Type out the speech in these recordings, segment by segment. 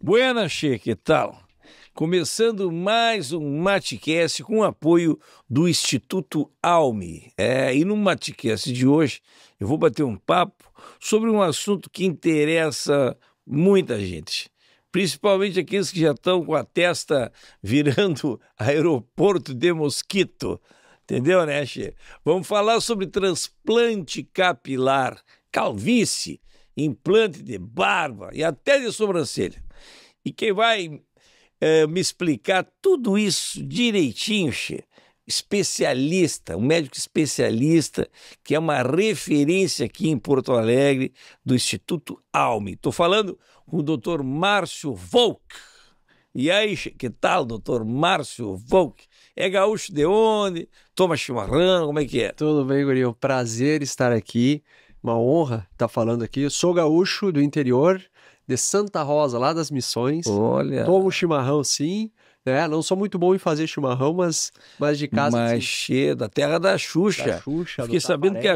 Buenas, che, que tal? Começando mais um Matecast com o apoio do Instituto Alme. E no Matecast de hoje eu vou bater um papo sobre um assunto que interessa muita gente. Principalmente aqueles que já estão com a testa virando aeroporto de mosquito. Entendeu, né, che? Vamos falar sobre transplante capilar, calvície, implante de barba e até de sobrancelha. E quem vai me explicar tudo isso direitinho, che, especialista, um médico especialista, que é uma referência aqui em Porto Alegre, do Instituto Alme. Estou falando com o Dr. Márcio Volk. E aí, che, que tal, Dr. Márcio Volk? É gaúcho de onde? Toma chimarrão, como é que é? Tudo bem, guri? É um prazer estar aqui. Uma honra estar falando aqui. Eu sou gaúcho do interior de Santa Rosa, lá das Missões. Olha. Tomo chimarrão, sim. Não sou muito bom em fazer chimarrão, mas de casa. Mas cheio, da terra da Xuxa. Da Xuxa. Fiquei sabendo que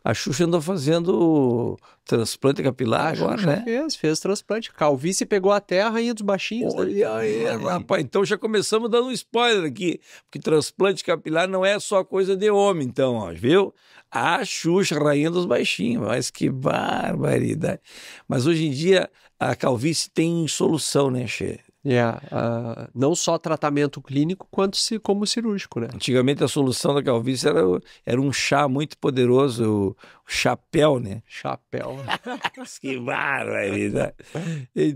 a Xuxa andou fazendo transplante capilar agora, né? Fez transplante. Calvície pegou a terra, rainha dos baixinhos. Olha aí, rapaz. Então já começamos dando um spoiler aqui. Porque transplante capilar não é só coisa de homem, então, ó, viu? A Xuxa, rainha dos baixinhos. Mas que barbaridade. Mas hoje em dia a calvície tem solução, né, che? Não só tratamento clínico, quanto como cirúrgico, né? Antigamente a solução da calvície era um chá muito poderoso, o chapéu, né? Chapéu. Que barbaridade.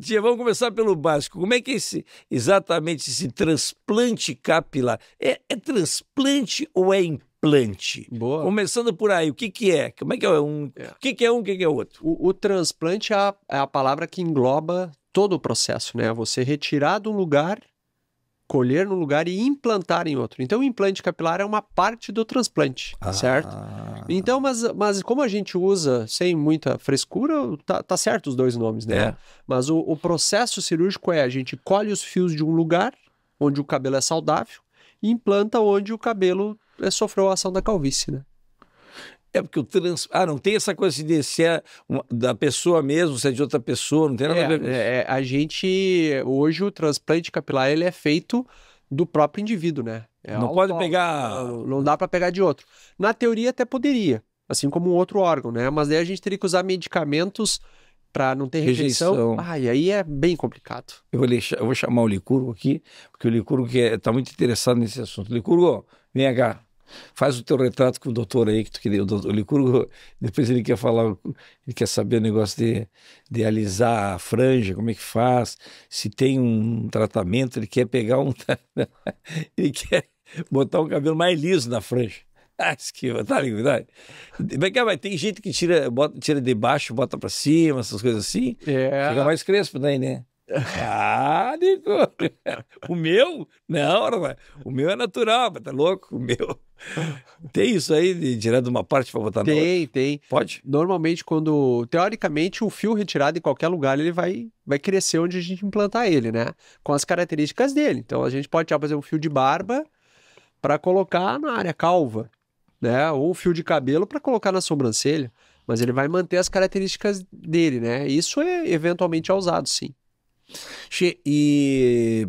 Tia, vamos começar pelo básico. Como é que é exatamente esse transplante capilar? É transplante ou é implante? Boa. Começando por aí, o que é? Como é que é um? O que é um, o que é outro? O transplante é a palavra que engloba todo o processo, né? Você retirar de um lugar, colher num lugar e implantar em outro. Então, o implante capilar é uma parte do transplante, certo? Então, mas como a gente usa sem muita frescura, tá certo os dois nomes, né? É. Mas o processo cirúrgico é a gente colhe os fios de um lugar onde o cabelo é saudável e implanta onde o cabelo sofreu a ação da calvície, né? É porque não tem essa coisa de ser da pessoa mesmo, se é de outra pessoa, não tem nada a ver com isso. Hoje o transplante capilar ele é feito do próprio indivíduo, né? Não pode pegar... Não dá para pegar de outro. Na teoria até poderia, assim como um outro órgão, né? Mas daí a gente teria que usar medicamentos para não ter rejeição. E aí é bem complicado. Eu vou chamar o Licurgo aqui, porque o Licurgo está muito interessado nesse assunto. Licurgo, vem cá. Faz o teu retrato com o doutor aí que tu queria. O Licurgo, depois ele quer falar, ele quer saber o negócio de alisar a franja, como é que faz, se tem um tratamento, ele quer pegar ele quer botar um cabelo mais liso na franja. Tá ligado? Tem gente que tira de baixo, bota pra cima, essas coisas assim. Fica mais crespo daí, né? Licurgo. O meu? Não, o meu é natural, tá louco? O meu. Tem isso aí de tirar de uma parte para botar na outra? Tem. Pode? Normalmente, teoricamente, o fio retirado em qualquer lugar, ele vai crescer onde a gente implantar ele, né? Com as características dele. Então, a gente pode tirar, por exemplo, um fio de barba para colocar na área calva, né? Ou um fio de cabelo para colocar na sobrancelha. Mas ele vai manter as características dele, né? Isso eventualmente é usado, sim. Che, e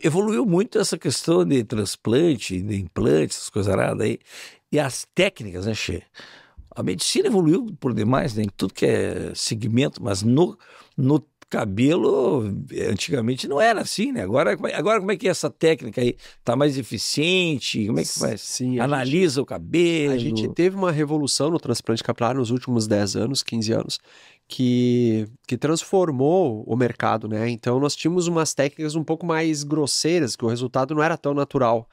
evoluiu muito essa questão de transplante, de implante, essas coisas aradas aí. E as técnicas, né, Che? A medicina evoluiu por demais, né? Em tudo que é segmento, mas no cabelo, antigamente não era assim, né? Agora como é que é essa técnica aí? Tá mais eficiente? Como é que faz? Sim, analisa o cabelo? A gente teve uma revolução no transplante capilar nos últimos 10 anos, 15 anos, que transformou o mercado, né? Então nós tínhamos umas técnicas um pouco mais grosseiras, que o resultado não era tão natural.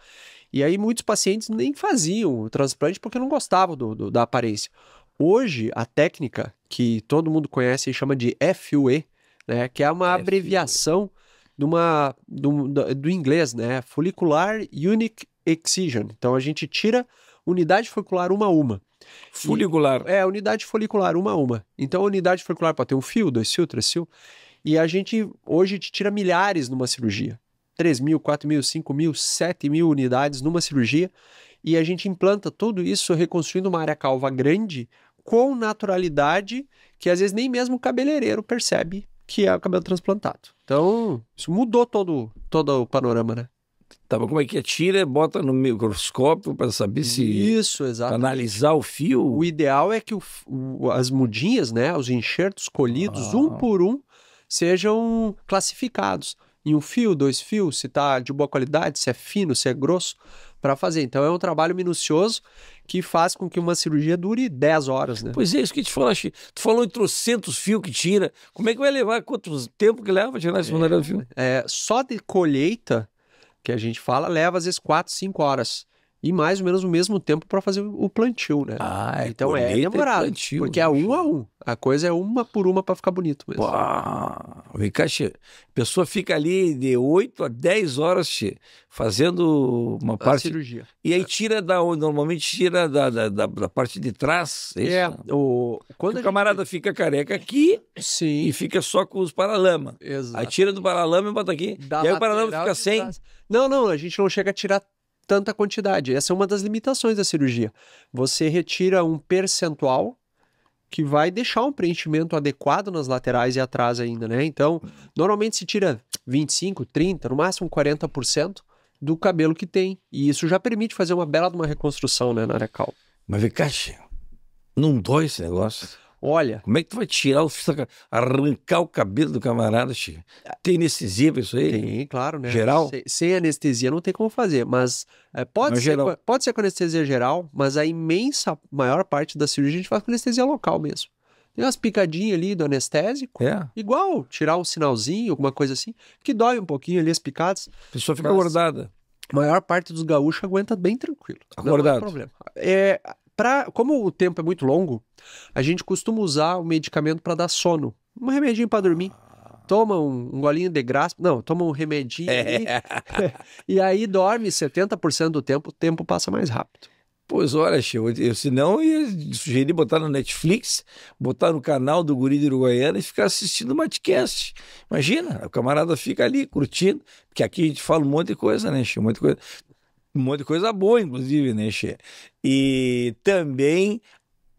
E aí muitos pacientes nem faziam o transplante porque não gostavam da aparência. Hoje, a técnica que todo mundo conhece e chama de FUE, né? Que é uma abreviação do inglês, né? Follicular Unique Excision. Então a gente tira unidade folicular uma a uma. Folicular. Unidade folicular, uma a uma. Então, a unidade folicular pode ter um fio, 2 fios, 3 fios. E a gente, hoje, tira milhares numa cirurgia. 3.000, 4.000, 5.000, 7.000 unidades numa cirurgia. E a gente implanta tudo isso reconstruindo uma área calva grande com naturalidade que, às vezes, nem mesmo o cabeleireiro percebe que é o cabelo transplantado. Então, isso mudou todo o panorama, né? Tá, mas como é que é? Tira, bota no microscópio para saber se... Isso, Pra exato. analisar o fio? O ideal é que as mudinhas, né, os enxertos colhidos, um por um, sejam classificados em um fio, 2 fios, se está de boa qualidade, se é fino, se é grosso, para fazer. Então é um trabalho minucioso que faz com que uma cirurgia dure 10 horas, né? Pois é, isso que te falar. Tu falou em trocentos fios que tira. Como é que vai levar? Quanto tempo que leva para tirar esse monte de fio? Só de colheita, que a gente fala, leva às vezes 4, 5 horas. E mais ou menos o mesmo tempo para fazer o plantio, né? Então é demorado, plantio, porque é um a um. A coisa é uma por uma para ficar bonito mesmo. Vem cá, a pessoa fica ali de 8 a 10 horas fazendo uma parte... cirurgia. E aí tira normalmente tira da parte de trás. Quando o camarada fica careca aqui Sim. e fica só com os paralamas. Exato. Aí tira do paralama e bota aqui. E aí o paralama fica sem. Não, a gente não chega a tirar tanta quantidade. Essa é uma das limitações da cirurgia. Você retira um percentual que vai deixar um preenchimento adequado nas laterais e atrás ainda, né? Então, normalmente se tira 25, 30, no máximo 40% do cabelo que tem. E isso já permite fazer uma bela de uma reconstrução, né, na área calva. Mas vem cá, não dói esse negócio? Olha... Como é que tu vai tirar, arrancar o cabelo do camarada, Tem anestesia pra isso aí? Tem, claro, né? Geral? Sem anestesia não tem como fazer, mas pode ser com anestesia geral, mas a maior parte da cirurgia a gente faz com anestesia local mesmo. Tem umas picadinhas ali do anestésico, igual tirar um sinalzinho, alguma coisa assim, que dói um pouquinho ali as picadas. A pessoa fica acordada. A maior parte dos gaúchos aguenta bem tranquilo. Acordado. Não é problema. Como o tempo é muito longo, a gente costuma usar o medicamento para dar sono. Um remedinho para dormir. Toma um golinho de graça. Não, toma um remedinho ali, e aí dorme 70% do tempo, o tempo passa mais rápido. Pois olha, senão eu ia sugerir botar no Netflix, botar no canal do Guri de Uruguaiana e ficar assistindo o Matcast. Imagina, o camarada fica ali curtindo, porque aqui a gente fala um monte de coisa, né, um monte de coisa boa, inclusive, né, E também,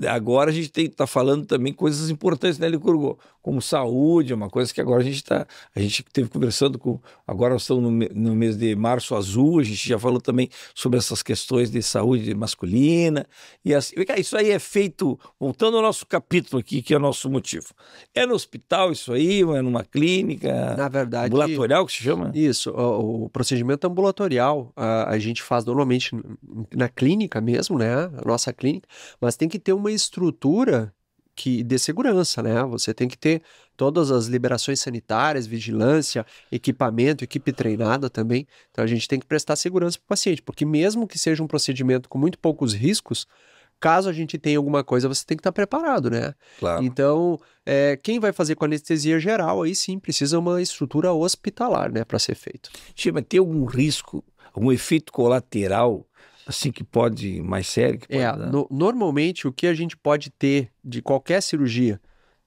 agora a gente tá falando também coisas importantes, né, Licurgo? Como saúde, é uma coisa que agora a gente teve conversando agora nós estamos no mês de março azul, a gente já falou também sobre essas questões de saúde masculina, e assim, isso aí é feito, voltando ao nosso capítulo aqui, que é o nosso motivo. É no hospital isso aí, ou é numa clínica? Na verdade... ambulatorial que se chama? Isso, o procedimento ambulatorial a gente faz normalmente na clínica mesmo, né, a nossa clínica, mas tem que ter uma estrutura que dê segurança, né? Você tem que ter todas as liberações sanitárias, vigilância, equipamento, equipe treinada também. Então a gente tem que prestar segurança para o paciente, porque mesmo que seja um procedimento com muito poucos riscos, caso a gente tenha alguma coisa, você tem que estar preparado, né? Claro. Então, quem vai fazer com anestesia geral, aí sim, precisa uma estrutura hospitalar, né, para ser feito. Mas tem algum risco, algum efeito colateral assim que pode, mais sério? Que pode dar? Normalmente o que a gente pode ter de qualquer cirurgia,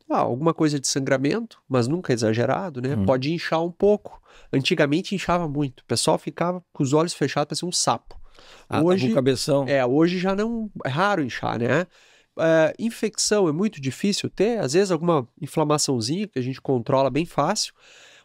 alguma coisa de sangramento, mas nunca exagerado, né? Pode inchar um pouco. Antigamente inchava muito, o pessoal ficava com os olhos fechados, parecia um sapo. Hoje, com o cabeção. Hoje já não, é raro inchar, né? Infecção é muito difícil ter, às vezes alguma inflamaçãozinha que a gente controla bem fácil.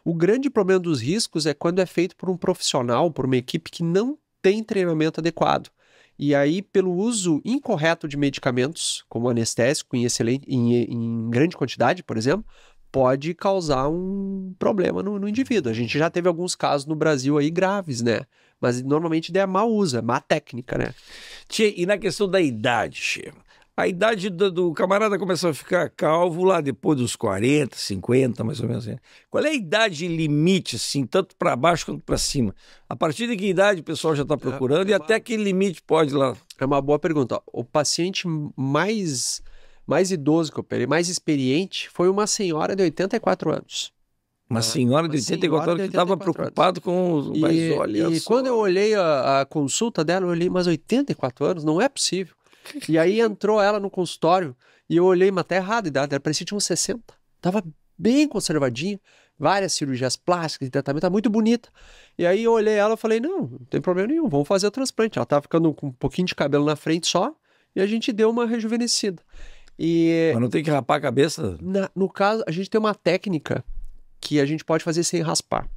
O grande problema dos riscos é quando é feito por um profissional, por uma equipe que não tem treinamento adequado. E aí, pelo uso incorreto de medicamentos, como anestésico em grande quantidade, por exemplo, pode causar um problema no indivíduo. A gente já teve alguns casos no Brasil aí graves, né? Mas normalmente é mau uso, é má técnica, né? E na questão da idade, a idade do camarada começou a ficar calvo lá depois dos 40, 50, mais ou menos. Né? Qual é a idade limite, assim, tanto para baixo quanto para cima? A partir de que idade o pessoal já está procurando e até que limite pode lá? É uma boa pergunta. O paciente mais idoso que eu operei, mais experiente, foi uma senhora de 84 anos. Uma senhora de 84 anos que estava preocupado com... E quando eu olhei a consulta dela, eu olhei, mas 84 anos? Não é possível. E aí entrou ela no consultório e eu olhei, mas tá errado a idade, ela parecia que tinha uns 60. Tava bem conservadinha, várias cirurgias plásticas, tratamento, tá muito bonita. E aí eu olhei ela e falei, não tem problema nenhum, vamos fazer o transplante. Ela tava ficando com um pouquinho de cabelo na frente só e a gente deu uma rejuvenescida. Mas não tem que rapar a cabeça? No caso, a gente tem uma técnica que a gente pode fazer sem raspar.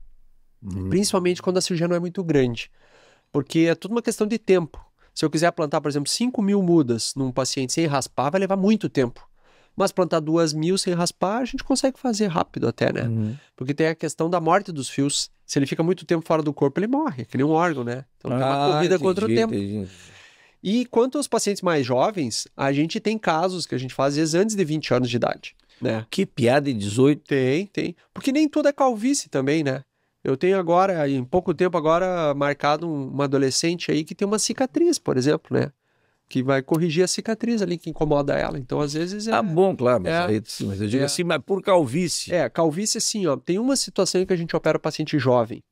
Principalmente quando a cirurgia não é muito grande. Porque é tudo uma questão de tempo. Se eu quiser plantar, por exemplo, 5.000 mudas num paciente sem raspar, vai levar muito tempo. Mas plantar 2.000 sem raspar, a gente consegue fazer rápido até, né? Porque tem a questão da morte dos fios. Se ele fica muito tempo fora do corpo, ele morre, que nem um órgão, né? Então tem uma corrida contra o tempo. E quanto aos pacientes mais jovens, a gente tem casos que a gente faz às vezes antes de 20 anos de idade, né? Que piada em 18. Tem. Porque nem tudo é calvície também, né? Eu tenho agora, em pouco tempo agora, marcado uma adolescente aí que tem uma cicatriz, por exemplo, né? Que vai corrigir a cicatriz ali que incomoda ela. Então, às vezes... Ah, bom, claro. Mas eu digo assim, mas por calvície. Calvície assim, ó. Tem uma situação em que a gente opera o paciente jovem.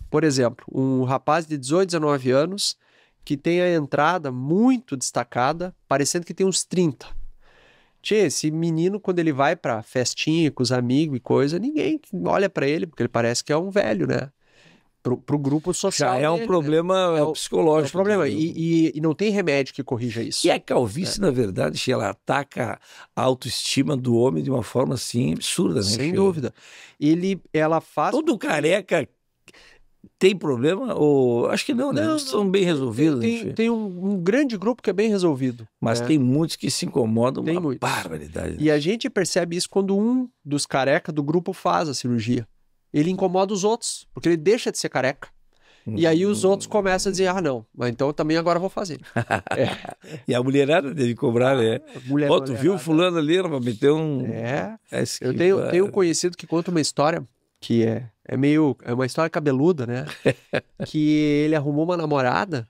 Por exemplo, um rapaz de 18, 19 anos que tem a entrada muito destacada, parecendo que tem uns 30. Tchê, esse menino, quando ele vai pra festinha com os amigos e coisa, ninguém olha pra ele, porque ele parece que é um velho, né? Pro grupo social. Já é um dele, problema né? psicológico. É um problema. E não tem remédio que corrija isso. E a calvície, na verdade, ela ataca a autoestima do homem de uma forma assim absurda, né? Sem dúvida. Ela faz. Todo careca tem problema? Ou acho que não, né? Não, são bem resolvidos. Tem um grande grupo que é bem resolvido. Mas tem muitos que se incomodam, tem uma muitos. barbaridade. E a gente percebe isso quando um dos carecas do grupo faz a cirurgia. Ele incomoda os outros, porque ele deixa de ser careca. E aí os outros começam a dizer, não, mas então eu também agora vou fazer. E a mulherada deve cobrar, né? Mulherada. Tu viu fulano ali, ela vai meter um... Eu tenho um conhecido que conta uma história que é uma história cabeluda, né? Que ele arrumou uma namorada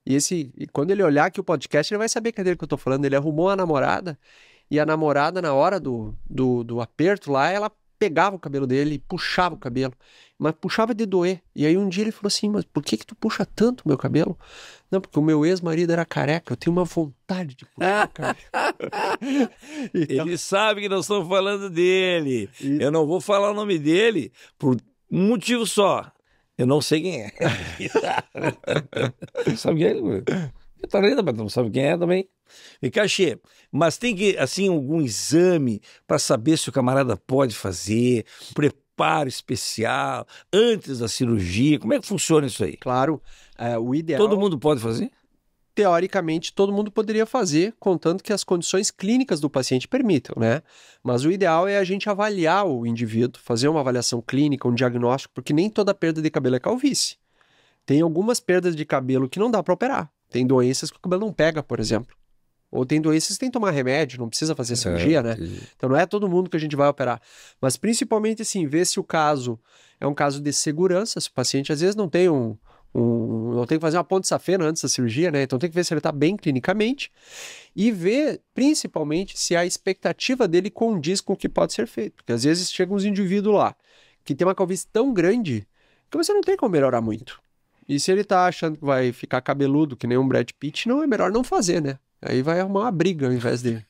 e quando ele olhar aqui o podcast, ele vai saber que é dele que eu tô falando. Ele arrumou uma namorada e a namorada, na hora do aperto lá, ela pegava o cabelo dele e puxava o cabelo, mas puxava de doer. E aí um dia ele falou assim, mas por que tu puxa tanto o meu cabelo? Não, porque o meu ex-marido era careca, eu tenho uma vontade de puxar o cabelo. Então... Ele sabe que nós estamos falando dele. Isso. Eu não vou falar o nome dele por um motivo só. Eu não sei quem é. Sabe quem é ele? Eu tô lendo, mas não sabe quem é também. E cachê, mas tem que, assim, algum exame para saber se o camarada pode fazer, preparo especial, antes da cirurgia, como é que funciona isso aí? Claro, o ideal... Todo mundo pode fazer? Teoricamente, todo mundo poderia fazer, contanto que as condições clínicas do paciente permitam, né? Mas o ideal é a gente avaliar o indivíduo, fazer uma avaliação clínica, um diagnóstico, porque nem toda perda de cabelo é calvície. Tem algumas perdas de cabelo que não dá para operar. Tem doenças que o cabelo não pega, por exemplo. Ou tem doenças que tem que tomar remédio, não precisa fazer cirurgia, né? Então não é todo mundo que a gente vai operar. Mas principalmente assim, ver se o caso é um caso de segurança, se o paciente às vezes não tem não tem que fazer uma ponte safena antes da cirurgia, né? Então tem que ver se ele está bem clinicamente e ver principalmente se a expectativa dele condiz com o que pode ser feito. Porque às vezes chegam uns indivíduos lá que tem uma calvície tão grande que você não tem como melhorar muito. E se ele tá achando que vai ficar cabeludo que nem um Brad Pitt, não é melhor não fazer, né? Aí vai arrumar uma briga ao invés de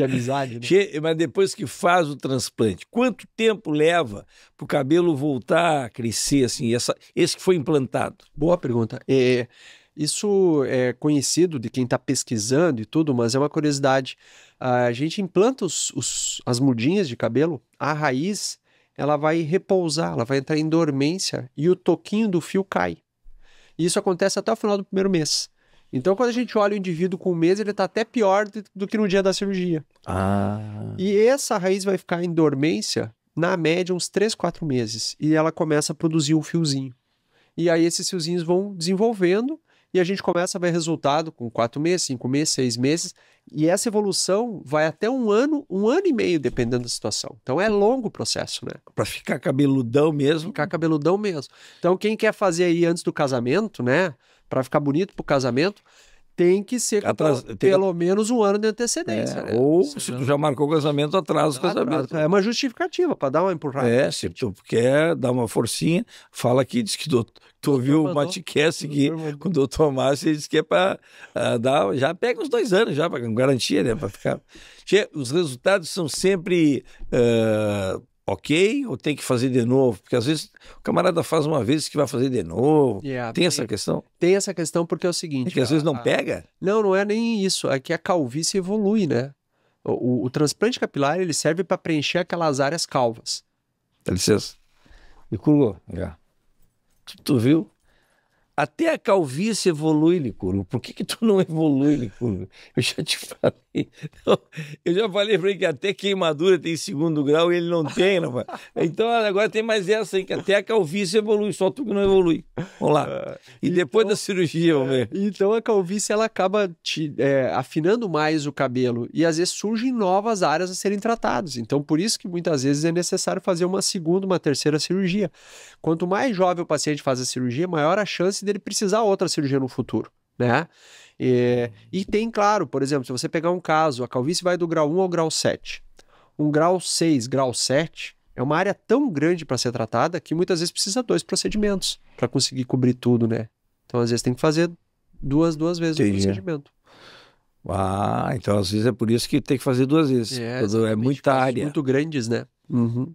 amizade. Né? Mas depois que faz o transplante, quanto tempo leva para o cabelo voltar a crescer, assim, esse que foi implantado? Boa pergunta. Isso é conhecido de quem está pesquisando e tudo, mas é uma curiosidade. A gente implanta as mudinhas de cabelo, a raiz ela vai repousar, ela vai entrar em dormência e o toquinho do fio cai. E isso acontece até o final do primeiro mês. Então, quando a gente olha o indivíduo com um mês, ele está até pior do que no dia da cirurgia. E essa raiz vai ficar em dormência, na média, uns 3, 4 meses. E ela começa a produzir um fiozinho. E aí esses fiozinhos vão desenvolvendo e a gente começa a ver resultado com 4 meses, 5 meses, 6 meses. E essa evolução vai até 1 ano e meio, dependendo da situação. Então é longo o processo, né? Para ficar cabeludão mesmo. Ficar cabeludão mesmo. Então quem quer fazer aí antes do casamento, né? Para ficar bonito pro casamento, tem que ser pelo menos 1 ano de antecedência. Né? Ou se tu já marcou o casamento, atrasa o casamento. É uma justificativa para dar uma empurrada. Se tu quer dar uma forcinha, fala aqui, diz que tu ouviu o Matcast aqui com o doutor Márcio, ele disse que é para dar, já pega uns 2 anos já, para garantia, né? Para ficar. Os resultados são sempre ok, ou tem que fazer de novo? Porque às vezes o camarada faz uma vez que vai fazer de novo. Tem essa questão? Tem essa questão porque é o seguinte... É que às vezes não pega? Não é nem isso. É que a calvície evolui, né? O transplante capilar, ele serve para preencher aquelas áreas calvas. Dá licença. Licurgo, tu viu? Até a calvície evolui, Licurgo. Por que tu não evolui, Licurgo? Eu já te falei. Eu já falei pra ele que até queimadura tem 2º grau e ele não tem, rapaz. Então agora tem mais essa aí, que até a calvície evolui, só tu que não evolui. Vamos lá. E depois da cirurgia, vamos ver. Então a calvície, ela acaba afinando mais o cabelo e às vezes surgem novas áreas a serem tratadas. Então por isso que muitas vezes é necessário fazer uma 2ª, uma 3ª cirurgia. Quanto mais jovem o paciente faz a cirurgia, maior a chance dele precisar outra cirurgia no futuro, né? E tem, claro, por exemplo, se você pegar um caso, a calvície vai do grau 1 ao grau 7. Um grau 6, grau 7, é uma área tão grande para ser tratada que muitas vezes precisa 2 procedimentos para conseguir cobrir tudo, né? Então, às vezes, tem que fazer duas vezes o procedimento. Ah, então às vezes é por isso que tem que fazer 2 vezes. É muita área. Muito grandes, né? Uhum.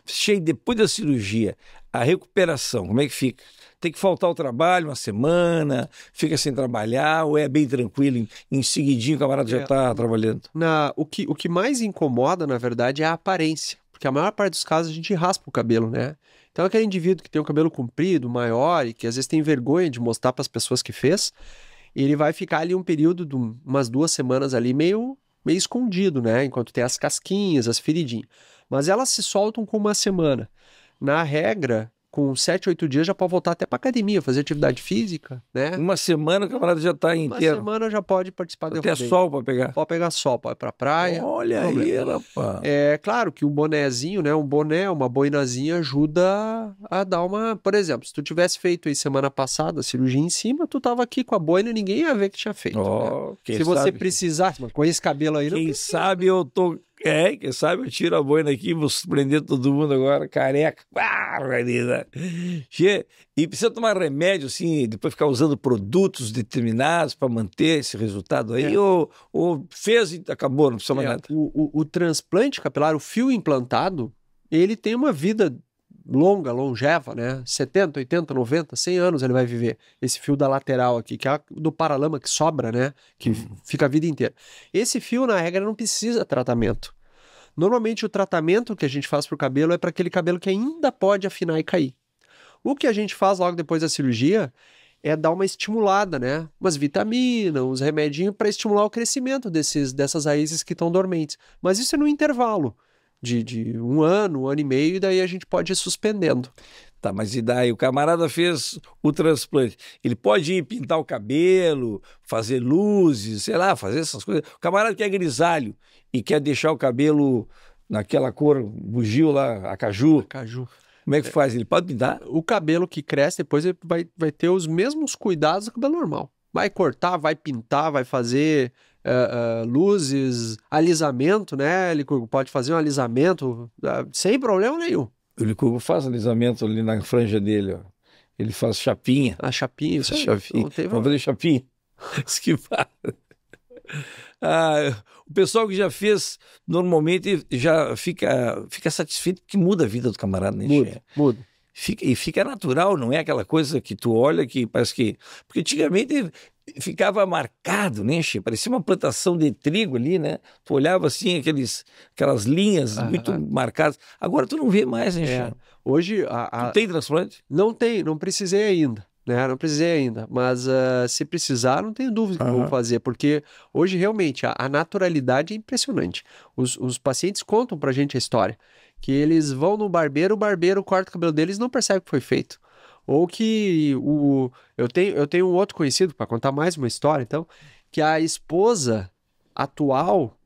Cheio, depois da cirurgia, a recuperação, como é que fica? Tem que faltar ao trabalho uma semana, fica sem trabalhar, ou é bem tranquilo, em seguidinho o camarada já está trabalhando? O que mais incomoda, na verdade, é a aparência, porque a maior parte dos casos a gente raspa o cabelo, né? Então aquele indivíduo que tem o cabelo comprido, maior, e que às vezes tem vergonha de mostrar para as pessoas que fez, ele vai ficar ali um período de umas 2 semanas ali meio escondido, né? Enquanto tem as casquinhas, as feridinhas. Mas elas se soltam com 1 semana. Na regra, com 7, 8 dias já pode voltar até para academia, fazer atividade física, né? 1 semana o camarada já está inteiro. 1 semana já pode participar do rodeio. Até sol para pegar. Pode pegar sol, pode ir para praia. Olha aí, rapaz. É claro que um bonezinho, né? Um boné, uma boinazinha ajuda a dar uma... Por exemplo, se tu tivesse feito aí semana passada a cirurgia em cima, tu tava aqui com a boina e ninguém ia ver que tinha feito. Né? Se você precisasse, mas com esse cabelo aí... Quem sabe eu tô... quem sabe eu tiro a boina aqui e vou surpreender todo mundo agora, careca. E precisa tomar remédio, assim, depois ficar usando produtos determinados para manter esse resultado aí? Ou fez e acabou, não precisa mais nada? O transplante capilar, o fio implantado, ele tem uma vida longa, longeva, né? 70, 80, 90, 100 anos ele vai viver. Esse fio da lateral aqui, que é do paralama que sobra, né? Que fica a vida inteira. Esse fio, na regra, não precisa tratamento. Normalmente o tratamento que a gente faz para o cabelo é para aquele cabelo que ainda pode afinar e cair. O que a gente faz logo depois da cirurgia é dar uma estimulada, né? Umas vitaminas, uns remedinhos para estimular o crescimento dessas raízes que estão dormentes. Mas isso é no intervalo de 1 ano, 1 ano e meio, e daí a gente pode ir suspendendo. Tá, mas e daí? O camarada fez o transplante. Ele pode ir pintar o cabelo, fazer luzes, sei lá, fazer essas coisas. O camarada que é grisalho e quer deixar o cabelo naquela cor, bugio lá, acaju. Acaju. Como é que faz? Ele pode pintar? O cabelo que cresce depois ele vai ter os mesmos cuidados do cabelo normal. Vai cortar, vai pintar, vai fazer luzes, alisamento, né? Ele pode fazer um alisamento sem problema nenhum. O Licurgo faz alisamento ali na franja dele, ó. Ele faz chapinha. A chapinha, isso aí. Chapinha. Vamos fazer chapinha. Esquivar. O pessoal que já fez, normalmente já fica satisfeito, que muda a vida do camarada, né? Muda. Fica natural, não é aquela coisa que tu olha que parece que... Porque antigamente ficava marcado, né, Che? Parecia uma plantação de trigo ali, né? Tu olhava assim, aquelas linhas muito marcadas. Agora tu não vê mais, né, Che? Hoje... Tu tem transplante? Não precisei ainda. Né? Não precisei ainda, mas se precisar, não tenho dúvida que eu vou fazer, porque hoje realmente a naturalidade é impressionante. Os pacientes contam pra gente a história, que eles vão no barbeiro, o barbeiro corta o cabelo deles e não percebe que foi feito. Ou que eu tenho um outro conhecido, para contar mais uma história, então, que a esposa atual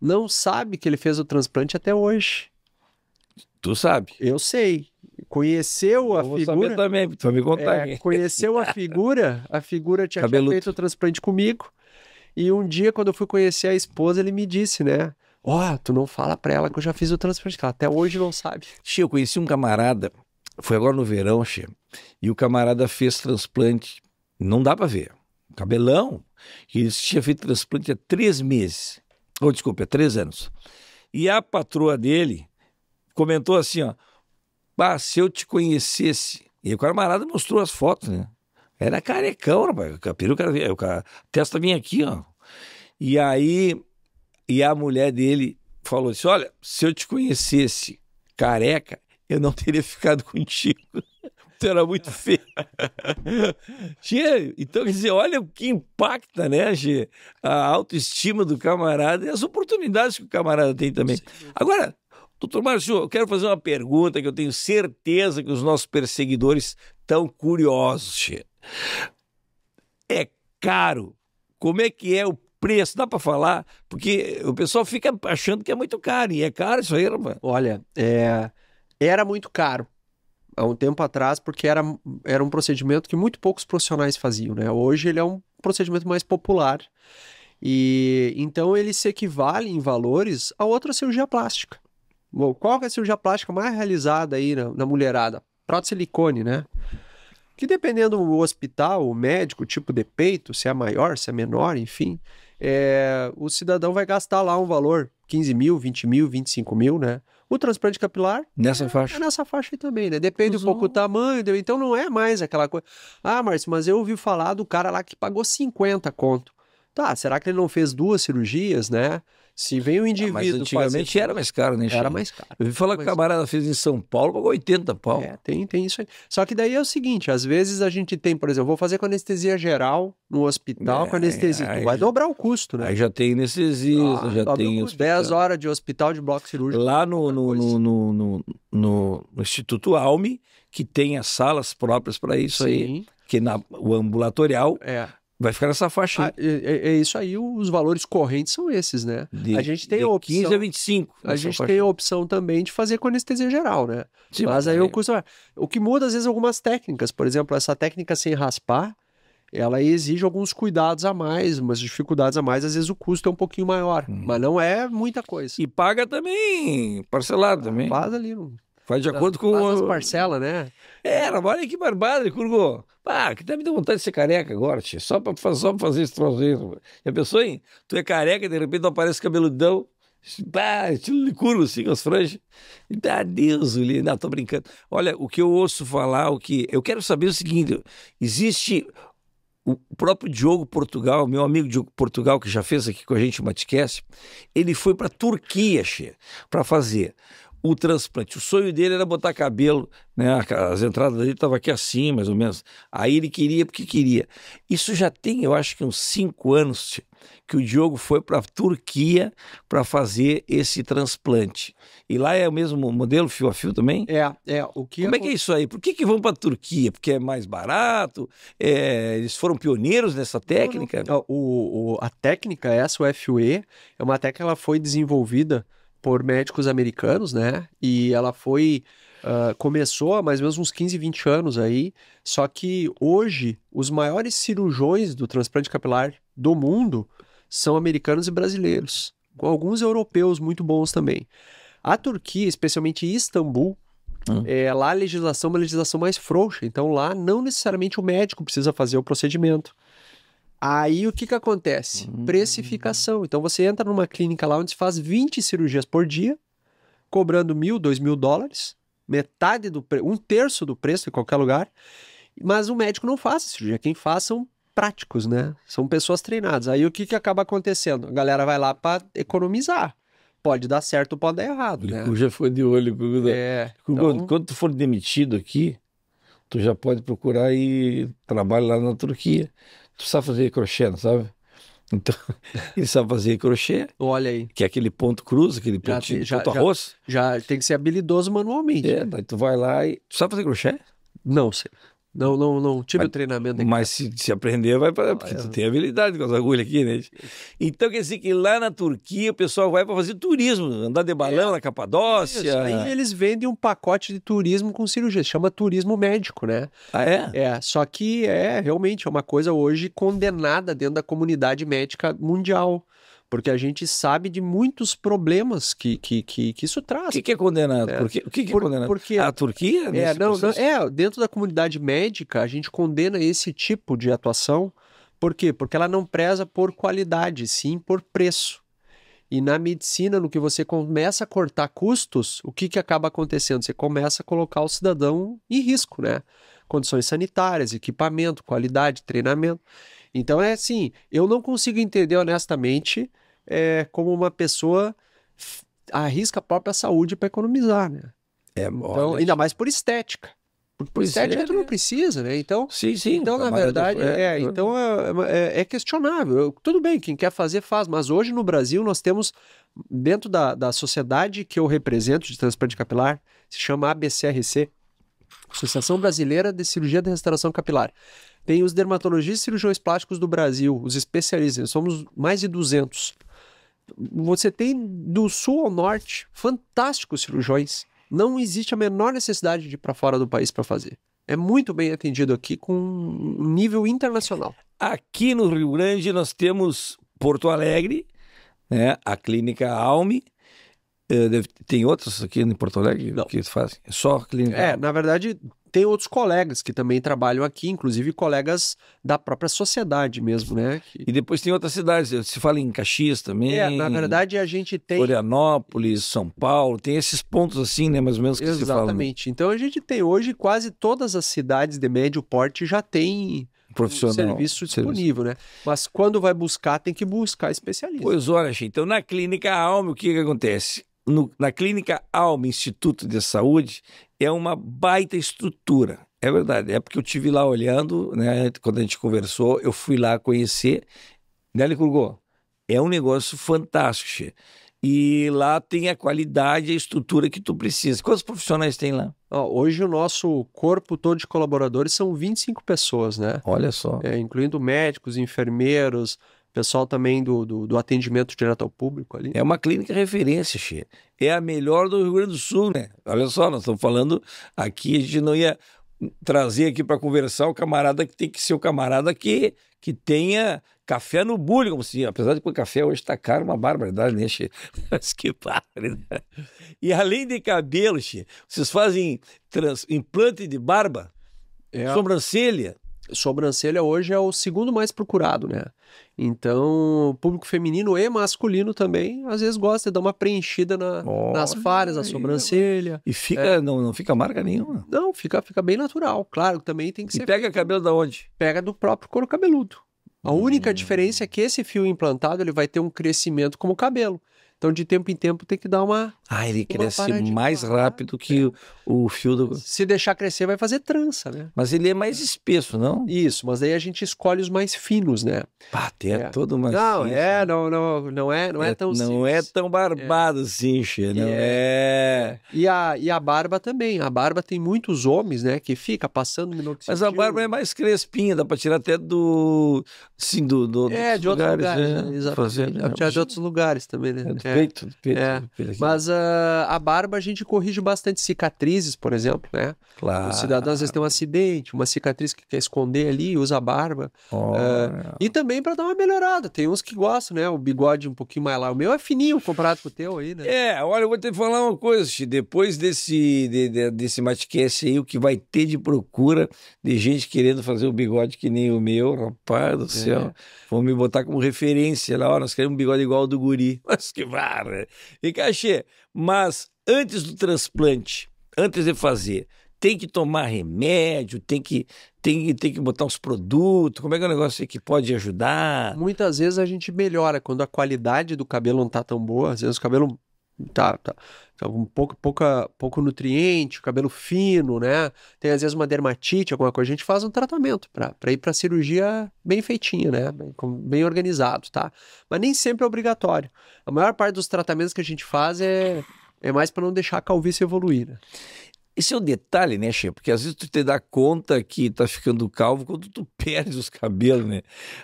não sabe que ele fez o transplante até hoje. Tu sabe? Eu sei. Conheceu a figura... Saber também, tu vai me contar. Conheceu a figura tinha feito o transplante comigo, e um dia, quando eu fui conhecer a esposa, ele me disse, né? Tu não fala pra ela que eu já fiz o transplante, que ela até hoje não sabe. Che, eu conheci um camarada, foi agora no verão, Che, e o camarada fez transplante, não dá pra ver, cabelão, e ele tinha feito transplante há 3 meses, desculpa, há 3 anos. E a patroa dele comentou assim, ó, se eu te conhecesse... E o camarada mostrou as fotos, né? Era carecão, rapaz. A peruca, a testa vinha aqui, ó. E aí E a mulher dele falou assim, olha, se eu te conhecesse careca, eu não teria ficado contigo. Tu era muito feio. Tchê, então, quer dizer, olha o que impacta, né, Tchê? A autoestima do camarada e as oportunidades que o camarada tem também. Agora, doutor Márcio, eu quero fazer uma pergunta que eu tenho certeza que os nossos perseguidores estão curiosos, Tchê. É caro? Como é que é o preço? Dá para falar? Porque o pessoal fica achando que é muito caro, e é caro isso aí, rapaz. Olha, era muito caro há um tempo atrás, porque era um procedimento que muito poucos profissionais faziam, né? Hoje ele é um procedimento mais popular. E então ele se equivale em valores a outra cirurgia plástica. Bom, qual que é a cirurgia plástica mais realizada aí na mulherada? Prótese de silicone, né? Que dependendo do hospital, o médico, o tipo de peito, se é maior, se é menor, enfim, o cidadão vai gastar lá um valor, 15 mil, 20 mil, 25 mil, né? O transplante capilar Nessa faixa. é nessa faixa aí também, né? Depende um pouco do tamanho, então não é mais aquela coisa. Ah, Márcio, mas eu ouvi falar do cara lá que pagou 50 conto. Tá, será que ele não fez 2 cirurgias, né? Se vem um indivíduo... Mas antigamente era mais caro, né, Chico? Era mais caro. Eu ouvi falar que o camarada fez em São Paulo, pagou 80 pau. Tem isso aí. Só que daí é o seguinte, às vezes a gente tem, por exemplo, vou fazer com anestesia geral no hospital com anestesia. Tu vai dobrar o custo, né? Aí já tem anestesista, já tem... 10 horas de hospital de bloco cirúrgico. Lá no Instituto Alme, que tem as salas próprias para isso aí, que o ambulatorial... Vai ficar nessa faixa aí. É isso aí, os valores correntes são esses, né? A gente tem a opção... 15 a 25. A gente tem a opção também de fazer com anestesia geral, né? Sim, mas aí o custo... O que muda, às vezes, algumas técnicas. Por exemplo, essa técnica sem raspar, ela exige alguns cuidados a mais, umas dificuldades a mais. Às vezes o custo é um pouquinho maior, mas não é muita coisa. E paga também, parcelado também. Faz ali, faz de acordo com... Faz as parcelas, né? Olha que barbada, Curgo. Que deve me dar vontade de ser careca agora, tia. Só pra fazer esse troço aí. Já pensou em? Tu é careca e de repente não aparece cabeludão. Estilo de curva, assim, com as franjas. Deus, Uli. Não, tô brincando. Olha, o que eu ouço falar, eu quero saber o seguinte, existe o próprio Diogo Portugal, meu amigo Diogo Portugal, que já fez aqui com a gente o Matcast, ele foi pra Turquia, para fazer o transplante. O sonho dele era botar cabelo, né? As entradas dele estavam aqui assim, mais ou menos. Aí ele queria porque queria. Isso já tem, eu acho que uns 5 anos que o Diogo foi para a Turquia para fazer esse transplante. E lá é o mesmo modelo, fio a fio também? Como é que é isso aí? Por que vão para a Turquia? Porque é mais barato? Eles foram pioneiros nessa técnica? A técnica, o FUE, é uma técnica que ela foi desenvolvida por médicos americanos, né? E ela começou há mais ou menos uns 15, 20 anos aí, só que hoje os maiores cirurgiões do transplante capilar do mundo são americanos e brasileiros, com alguns europeus muito bons também. A Turquia, especialmente Istambul, lá a legislação é uma legislação mais frouxa, então lá não necessariamente o médico precisa fazer o procedimento. Aí o que acontece? Precificação. Então você entra numa clínica lá onde se faz 20 cirurgias por dia, cobrando $1.000, $2.000, metade um terço do preço em qualquer lugar, mas o médico não faz a cirurgia. Quem faz são práticos, né? São pessoas treinadas. Aí o que acaba acontecendo? A galera vai lá para economizar. Pode dar certo, pode dar errado, né? O já foi de olho. Então... Quando tu for demitido aqui, tu já pode procurar e trabalhar lá na Turquia. Tu sabe fazer crochê, não sabe? Então, ele sabe fazer crochê. Olha aí. Que é aquele ponto cruz, aquele pontinho, ponto arroz. Já tem que ser habilidoso manualmente. Daí tu vai lá e... Tu sabe fazer crochê? Não sei. Não tive o treinamento. Mas se aprender, vai para... Porque tu tem habilidade com as agulhas aqui, né? Então quer dizer que lá na Turquia o pessoal vai para fazer turismo, andar de balão na Capadócia. Isso. Aí eles vendem um pacote de turismo com cirurgia, chama turismo médico, né? Só que realmente uma coisa hoje condenada dentro da comunidade médica mundial. Porque a gente sabe de muitos problemas que isso traz. O que é condenado? O que é condenado? Porque a Turquia? Dentro da comunidade médica, a gente condena esse tipo de atuação. Por quê? Porque ela não preza por qualidade, sim por preço. E na medicina, no que você começa a cortar custos, o que acaba acontecendo? Você começa a colocar o cidadão em risco, né? Condições sanitárias, equipamento, qualidade, treinamento. Então é assim, eu não consigo entender honestamente como uma pessoa arrisca a própria saúde para economizar, né? Então, ainda mais por estética. Por estética tu não precisa, né? Então, sim. Então na verdade, é questionável. Tudo bem, quem quer fazer, faz. Mas hoje no Brasil nós temos, dentro da sociedade que eu represento de transplante capilar, se chama ABCRC, Associação Brasileira de Cirurgia de Restauração Capilar. Tem os dermatologistas e cirurgiões plásticos do Brasil, os especialistas, somos mais de 200. Você tem do sul ao norte fantásticos cirurgiões. Não existe a menor necessidade de ir para fora do país para fazer. É muito bem atendido aqui com um nível internacional. Aqui no Rio Grande nós temos Porto Alegre, né, a Clínica Alme. Tem outras aqui em Porto Alegre que fazem? É só a Clínica Alme. Na verdade, tem outros colegas que também trabalham aqui, inclusive colegas da própria sociedade mesmo, né? E depois tem outras cidades, se fala em Caxias também. Na verdade a gente tem... Florianópolis, São Paulo, tem esses pontos assim, né, mais ou menos que se fala. Exatamente. Então a gente tem hoje quase todas as cidades de médio porte já tem um serviço disponível, né? Mas quando vai buscar, tem que buscar especialista. Pois olha, então na Clínica Alme, o que acontece? Na Clínica Alme, Instituto de Saúde, é uma baita estrutura. É verdade, é porque eu estive lá olhando, né? Quando a gente conversou, eu fui lá conhecer. Né, Licurgo? É um negócio fantástico, che. E lá tem a qualidade e a estrutura que tu precisa. Quantos profissionais tem lá? Hoje o nosso corpo todo de colaboradores são 25 pessoas, né? Olha só. Incluindo médicos, enfermeiros, pessoal também do atendimento direto ao público ali. É uma clínica referência, che. É a melhor do Rio Grande do Sul, né? Olha só, nós estamos falando aqui, a gente não ia trazer aqui para conversar o camarada que tem que ser o camarada que tenha café no bullying, como se, apesar de que o café hoje está caro, uma barbaridade, né, che? Mas que barbaridade. E além de cabelo, che, vocês fazem implante de barba, sobrancelha. Sobrancelha hoje é o segundo mais procurado, né? Então, o público feminino e masculino também, às vezes gosta de dar uma preenchida nas falhas da sobrancelha. E fica, não fica marca nenhuma? Não, fica bem natural. Claro, também tem que ser... E pega cabelo da onde? Pega do próprio couro cabeludo. A única diferença é que esse fio implantado, ele vai ter um crescimento como o cabelo. Então, de tempo em tempo, tem que dar uma... ele cresce mais rápido que o fio do... Se deixar crescer, vai fazer trança, né? Mas ele é mais espesso, não? Isso, mas daí a gente escolhe os mais finos, né? Tem toda uma... Não é tão simples. Não é tão barbado assim, che, não é... E a barba também. A barba tem muitos homens, né, que fica passando minoxidil. Mas a barba é mais crespinha, dá pra tirar até do... Sim, de outros lugares. Né? Exatamente. Dá pra tirar de outros lugares também, né? Peito. Mas a barba a gente corrige bastante cicatrizes, por exemplo, né? Claro. O cidadão às vezes tem um acidente, uma cicatriz que quer esconder ali, usa a barba. E também para dar uma melhorada. Tem uns que gostam, né? O bigode um pouquinho mais lá. O meu é fininho comparado com o teu aí, né? Olha, eu vou te falar uma coisa, Xi. Depois desse Matcast aí, o que vai ter de procura de gente querendo fazer o bigode que nem o meu, rapaz do céu. Vão me botar como referência lá, nós queremos um bigode igual ao do guri. Mas que barra! E Cachê, mas antes do transplante, antes de fazer, tem que tomar remédio, tem que botar uns produtos, como é que é o negócio aí que pode ajudar? Muitas vezes a gente melhora quando a qualidade do cabelo não tá tão boa, às vezes o cabelo tá um pouco nutriente, o cabelo fino, né? Tem às vezes uma dermatite, alguma coisa, a gente faz um tratamento para ir para cirurgia bem feitinha, né? Bem organizado, tá? Mas nem sempre é obrigatório. A maior parte dos tratamentos que a gente faz é mais para não deixar a calvície evoluir, né? Esse é o detalhe, né, Che? Porque às vezes tu te dá conta que tá ficando calvo quando tu perdes os cabelos, né?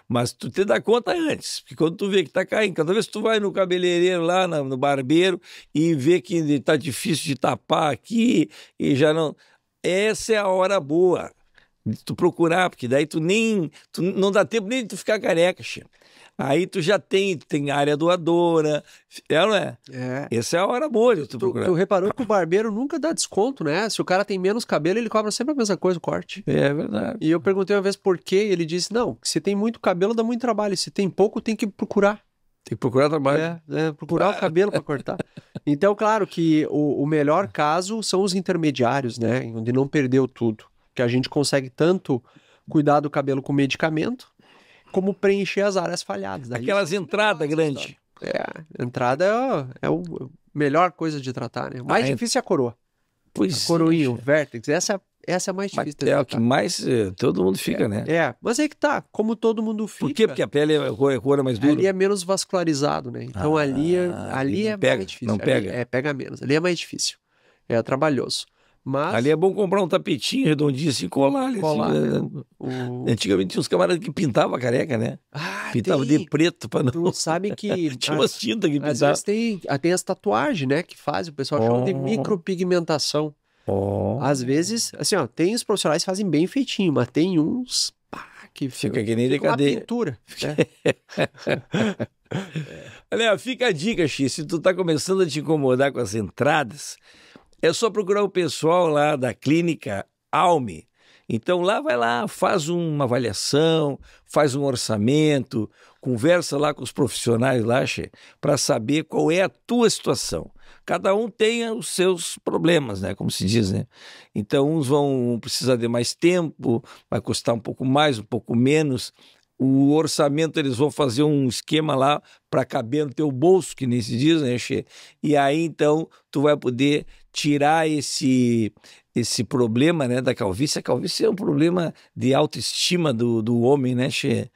Mas tu te dá conta antes, porque quando tu vê que tá caindo, cada vez que tu vai no cabeleireiro lá, no barbeiro, e vê que tá difícil de tapar aqui, e já não... Essa é a hora boa de tu procurar, porque daí tu não dá tempo nem de tu ficar careca, Che. Aí tu já tem área doadora, não é? Essa é a hora boa de tu procurar. Tu reparou que o barbeiro nunca dá desconto, né? Se o cara tem menos cabelo, ele cobra sempre a mesma coisa, o corte. É verdade. E eu perguntei uma vez por quê, e ele disse, não, se tem muito cabelo dá muito trabalho, se tem pouco tem que procurar. Tem que procurar trabalho. Procurar o cabelo para cortar. Então, claro que o melhor caso são os intermediários, né? Onde não perdeu tudo. Que a gente consegue tanto cuidar do cabelo com medicamento, como preencher as áreas falhadas. Aquelas entradas grandes. A entrada é a melhor coisa de tratar, né? O mais difícil é a coroa. Pois a coroinha, o vértex, essa é a mais difícil de tratar. É o que mais todo mundo fica, né? Mas aí que tá, como todo mundo fica. Por quê? Porque a pele é cor mais dura? Ali é menos vascularizado, né? Então ali é mais difícil. Não pega? Pega menos. Ali é mais difícil. É trabalhoso. Mas... Ali é bom comprar um tapetinho redondinho assim, colar ali. Antigamente tinha uns camaradas que pintavam a careca, né? Pintava de preto para não... Tu sabe que... tinha umas tintas que pintavam. Às vezes tem as tatuagens, né? Que fazem, o pessoal chama de micropigmentação. Às vezes, assim, ó, tem os profissionais que fazem bem feitinho, mas tem uns que fica que nem de cadeia. Uma pintura. Né? Olha, fica a dica, X, se tu tá começando a te incomodar com as entradas, é só procurar o pessoal lá da clínica Alme. Então lá vai lá, faz uma avaliação, faz um orçamento, conversa lá com os profissionais lá, para saber qual é a tua situação. Cada um tem os seus problemas, né? Como se diz, né? Então uns vão precisar de mais tempo, vai custar um pouco mais, um pouco menos. O orçamento eles vão fazer um esquema lá para caber no teu bolso, que nem se diz, né, Che? E aí então tu vai poder tirar esse problema, né, da calvície. A calvície é um problema de autoestima do homem, né, Che?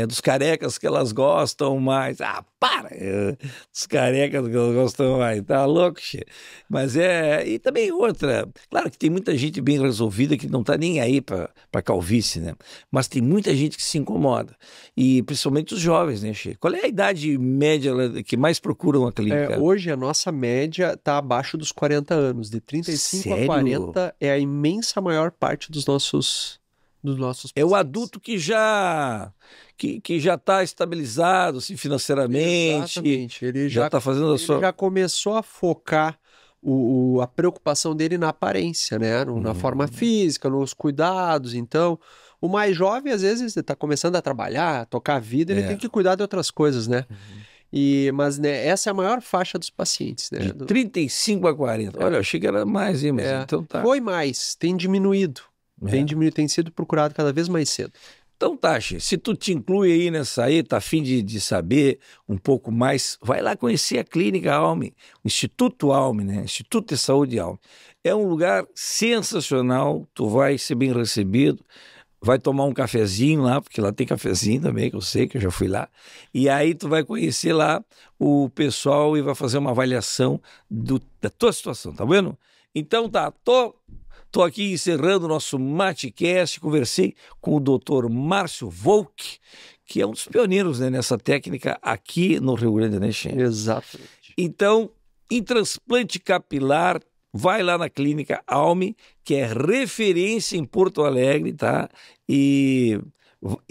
Dos carecas que elas gostam mais. Dos carecas que elas gostam mais. Tá louco, che? Mas e também outra. Claro que tem muita gente bem resolvida que não tá nem aí para calvície, né? Mas tem muita gente que se incomoda. E principalmente os jovens, né, che? Qual é a idade média que mais procuram a clínica? Hoje a nossa média tá abaixo dos 40 anos. De 35 Sério? a 40 é a imensa maior parte dos nossos pacientes. É o adulto que já está estabilizado assim, financeiramente. Exatamente. Ele já está fazendo a sua... já começou a focar a preocupação dele na aparência, né? Na forma física, nos cuidados. Então, o mais jovem, às vezes, está começando a trabalhar, a tocar a vida, ele tem que cuidar de outras coisas, né? Mas né, essa é a maior faixa dos pacientes, né? De 35 a 40. Olha, eu achei que era mais, hein, mas então tá. Foi mais, tem diminuído. Tem sido procurado cada vez mais cedo. Então, Tachi, se tu te inclui aí nessa aí, tá a fim de saber um pouco mais, vai lá conhecer a Clínica Alme, o Instituto Alme, né? Instituto de Saúde Alme. É um lugar sensacional, tu vai ser bem recebido, vai tomar um cafezinho lá, porque lá tem cafezinho também, que eu sei, que eu já fui lá, e aí tu vai conhecer lá o pessoal e vai fazer uma avaliação da tua situação, tá vendo? Então tá, Estou aqui encerrando o nosso Matecast, conversei com o Dr. Márcio Volk, que é um dos pioneiros, né, nessa técnica aqui no Rio Grande, né, Che? Exatamente. Então, em transplante capilar, vai lá na Clínica Alme, que é referência em Porto Alegre, tá? E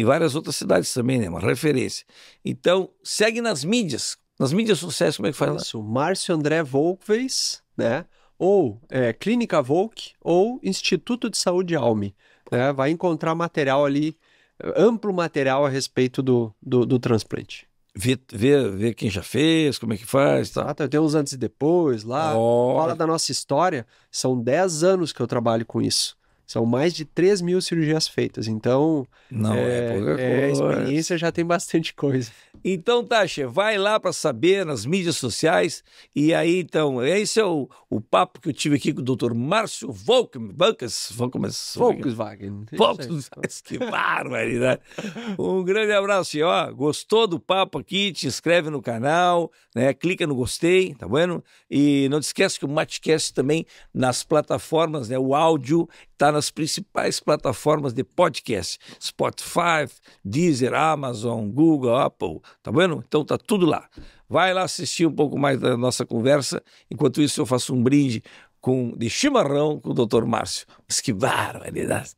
várias outras cidades também, né? Uma referência. Então, segue nas mídias sociais, como é que faz lá? Isso, Márcio André Volkves, né? Ou Clínica Volk, ou Instituto de Saúde Alme. Né? Vai encontrar material ali, amplo material a respeito do transplante. Ver quem já fez, como é que faz. Tá? Tem uns antes e depois lá. Fala da nossa história. São 10 anos que eu trabalho com isso. São mais de 3.000 cirurgias feitas. Então, não é pouca coisa. A experiência já tem bastante coisa. Então, Tachi, vai lá para saber nas mídias sociais. E aí, então, esse é o papo que eu tive aqui com o Dr. Márcio Volkswagen. Que barbaridade. Um grande abraço. E, ó, gostou do papo aqui? Te inscreve no canal, né? Clica no gostei, tá vendo? E não te esquece que o Matecast também nas plataformas, né? O áudio está nas principais plataformas de podcast. Spotify, Deezer, Amazon, Google, Apple, tá vendo? Então tá tudo lá. Vai lá assistir um pouco mais da nossa conversa. Enquanto isso eu faço um brinde de chimarrão com o Dr. Márcio. Mas que barbaridade!